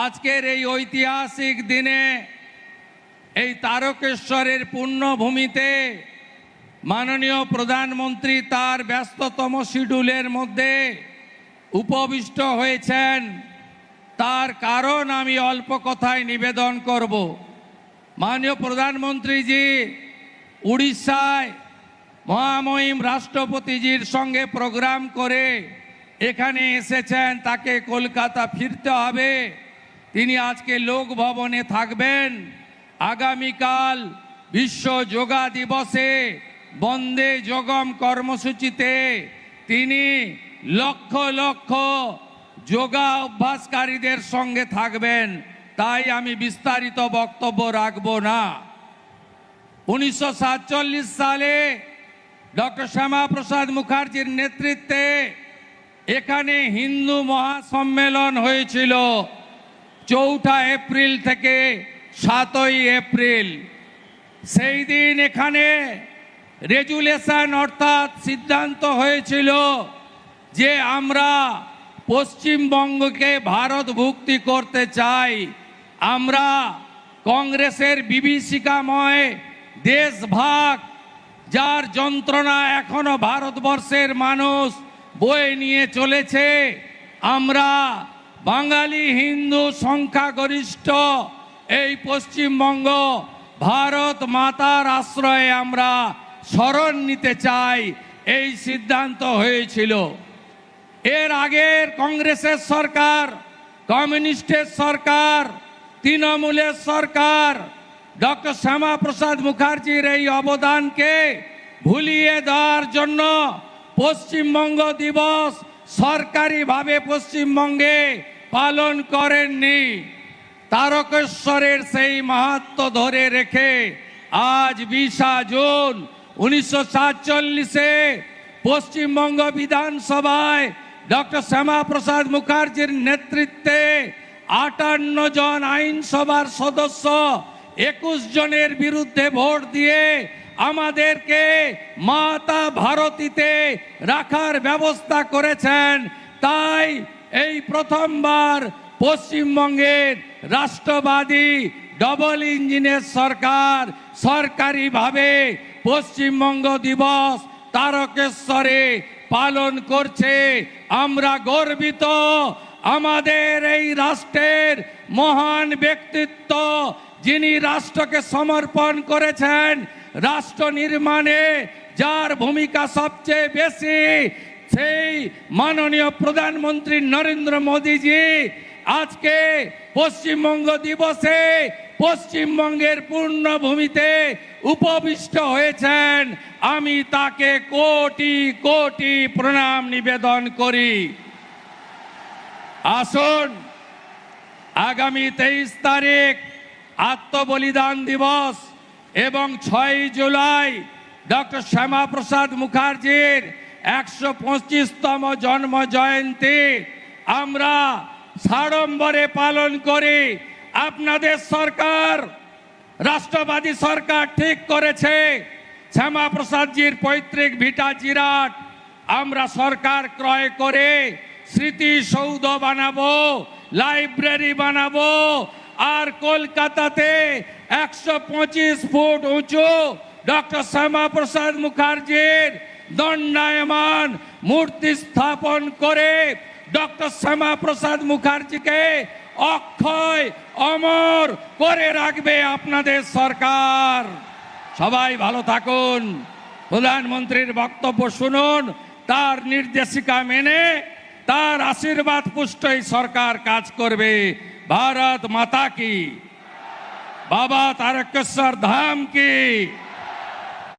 আজকের এই ঐতিহাসিক দিনে এই তারকেশ্বরের পুণ্যভূমিতে মাননীয় প্রধানমন্ত্রী তার ব্যস্ততম শিডিউলের মধ্যে উপবিষ্ট হয়েছেন। তার কারণ আমি অল্প কথায় নিবেদন করব। মাননীয় প্রধানমন্ত্রীজি উড়িষ্যায় মহামহিম রাষ্ট্রপতিজির সঙ্গে প্রোগ্রাম করে এখানে এসেছেন। তাকে কলকাতা ফিরতে হবে। তিনি আজকে লোক ভবনে থাকবেন। আগামীকাল বিশ্ব যোগা দিবসে বন্দে যোগম কর্মসূচিতে তিনি লক্ষ লক্ষ যোগা অভ্যাসকারীদের সঙ্গে থাকবেন। তাই আমি বিস্তারিত বক্তব্য রাখব না। 1947 সালে ডক্টর শ্যামাপ্রসাদ মুখার্জির নেতৃত্বে এখানে হিন্দু মহাসম্মেলন হয়েছিল 4 এপ্রিল থেকে 7 এপ্রিল। সেই দিন এখানে রেজুলেশন অর্থাৎ সিদ্ধান্ত হয়েছিল যে আমরা পশ্চিমবঙ্গকে ভারতভুক্তি করতে চাই। আমরা কংগ্রেসের বিভীষিকাময় দেশভাগ, যার যন্ত্রণা এখনো ভারতবর্ষের মানুষ বয়ে নিয়ে চলেছে, আমরা বাঙালি হিন্দু সংখ্যাগরিষ্ঠ এই পশ্চিমবঙ্গ ভারত মাতার আশ্রয়ে আমরা শরণ নিতে চাই, এই সিদ্ধান্ত হয়েছিল। এর আগের কংগ্রেসের সরকার, কমিউনিস্টের সরকার, তৃণমূলের সরকার ডক্টর শ্যামাপ্রসাদ মুখার্জির এই অবদানকে ভুলিয়ে দেওয়ার জন্য পশ্চিমবঙ্গ দিবস সরকারিভাবে পশ্চিমবঙ্গে পালন করেননি। তারকেশ্বরের সেই মাহাত্ম্য ধরে রেখে আজ 20 জুন 1947-এ পশ্চিমবঙ্গ বিধানসভায় ডক্টর শ্যামাপ্রসাদ মুখার্জির নেতৃত্বে 58 জন আইনসভার সদস্য 21 জনের বিরুদ্ধে ভোট দিয়ে আমাদেরকে মাতা ভারতীতে রাখার ব্যবস্থা করেছেন। তাই এই প্রথমবার পশ্চিমবঙ্গের রাষ্ট্রবাদী ডবল ইঞ্জিনের সরকার সরকারিভাবে পশ্চিমবঙ্গ দিবস তারকেশ্বরে পালন করছে। আমরা গর্বিত। আমাদের এই রাষ্ট্রের মহান ব্যক্তিত্ব, যিনি রাষ্ট্রকে সমর্পণ করেছেন, রাষ্ট্র নির্মাণে যার ভূমিকা সবচেয়ে বেশি, সেই মাননীয় প্রধানমন্ত্রী নরেন্দ্র মোদীজি আজকে পশ্চিমবঙ্গ দিবসে পশ্চিমবঙ্গের পূর্ণভূমিতে উপবিষ্ট হয়েছেন। আমি তাকে কোটি কোটি প্রণাম নিবেদন করি। আসুন, আগামী 23 তারিখ আত্মবলিদান দিবস এবং 6 জুলাই ডক্টর শ্যামাপ্রসাদ মুখার্জির 125তম জন্ম জয়ন্তী আমরা সাড়ম্বরে পালন করি। আপনাদের সরকার, রাষ্ট্রবাদী সরকার ঠিক করেছে শ্যামাপ্রসাদজির পৈতৃক ভিটা জিরাট আমরা সরকার ক্রয় করে স্মৃতিসৌধ বানাবো, লাইব্রেরি বানাবো, আর কলকাতাতে 125 ফুট উঁচু ডক্টর শ্যামাপ্রসাদ মুখার্জির দণ্ডায়মান মূর্তি স্থাপন করে ডক্টর শ্যামাপ্রসাদ মুখার্জিকে অক্ষয় অমর করে রাখবে আপনাদের সরকার। সবাই ভালো থাকুন। প্রধানমন্ত্রীর বক্তব্য শুনুন। তার নির্দেশিকা মেনে, তার আশীর্বাদ পুষ্টই সরকার কাজ করবে। ভারত মাতা কি, বাবা তারকেশ্বর ধাম কি।